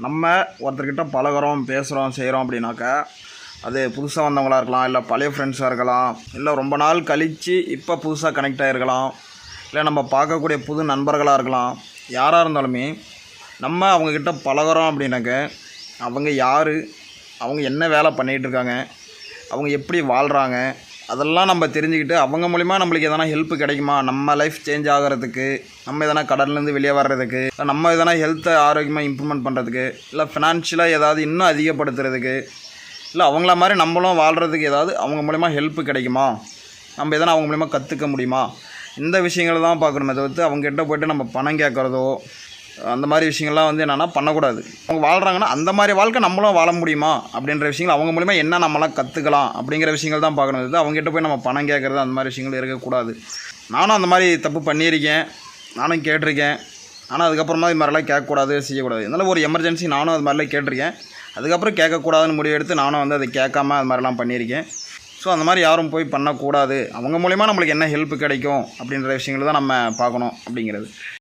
நம்ம ஒருத்தர்கிட்ட பழகுறோம், பேசுகிறோம், செய்கிறோம் அப்படின்னாக்கா அது புதுசாக வந்தவங்களாக இருக்கலாம், இல்லை பழைய ஃப்ரெண்ட்ஸாக இருக்கலாம், இல்லை ரொம்ப நாள் கழித்து இப்போ புதுசாக கனெக்ட் ஆகிருக்கலாம், இல்லை நம்ம பார்க்கக்கூடிய புது நண்பர்களாக இருக்கலாம். யாராக இருந்தாலுமே நம்ம அவங்கக்கிட்ட பழகுறோம் அப்படின்னாக்க அவங்க யார், அவங்க என்ன வேலை பண்ணிகிட்ருக்காங்க, அவங்க எப்படி வாழ்கிறாங்க, அதெல்லாம் நம்ம தெரிஞ்சுக்கிட்டு அவங்க மூலிமா நம்மளுக்கு எதனா ஹெல்ப் கிடைக்குமா, நம்ம லைஃப் சேஞ்ச் ஆகிறதுக்கு, நம்ம எதனா கடன்லேருந்து வெளியே வர்றதுக்கு, நம்ம எதனா ஹெல்த்தை ஆரோக்கியமாக இம்ப்ரூவ்மெண்ட் பண்ணுறதுக்கு, இல்லை ஃபினான்ஷியலாக ஏதாவது இன்னும் அதிகப்படுத்துறதுக்கு, இல்லை அவங்கள மாதிரி நம்மளும் வாழ்கிறதுக்கு ஏதாவது அவங்க மூலிமா ஹெல்ப் கிடைக்குமா, நம்ம எதனா அவங்க மூலிமா கற்றுக்க முடியுமா, இந்த விஷயங்களை தான் பார்க்கணுமே தவிர்த்து அவங்ககிட்ட போய்ட்டு நம்ம பணம் கேட்குறதோ அந்த மாதிரி விஷயங்கள்லாம் என்னென்னா பண்ணக்கூடாது. அவங்க வாழ்கிறாங்கன்னா அந்த மாதிரி வாழ்க்கை நம்மளும் வாழ முடியுமா அப்படின்ற விஷயங்கள் அவங்க மூலிமா என்ன நம்மளாம் கற்றுக்கலாம் அப்படிங்கிற விஷயங்கள் தான் பார்க்கணும். அவங்ககிட்ட போய் நம்ம பணம் கேட்குறது அந்த மாதிரி விஷயங்கள் இருக்கக்கூடாது. நானும் அந்த மாதிரி தப்பு பண்ணியிருக்கேன், நானும் கேட்டிருக்கேன். ஆனால் அதுக்கப்புறமா இது மாதிரிலாம் கேட்கக்கூடாது, செய்யக்கூடாது. இதனால் ஒரு எமர்ஜென்சி நானும் அது மாதிரிலாம் கேட்டிருக்கேன். அதுக்கப்புறம் கேட்கக்கூடாதுன்னு முடிவெடுத்து நானும் அதை கேட்காம அது மாதிரிலாம் பண்ணியிருக்கேன். ஸோ அந்த மாதிரி யாரும் போய் பண்ணக்கூடாது. அவங்க மூலிமா நம்மளுக்கு என்ன ஹெல்ப் கிடைக்கும் அப்படின்ற விஷயங்கள் தான் நம்ம பார்க்கணும் அப்படிங்கிறது.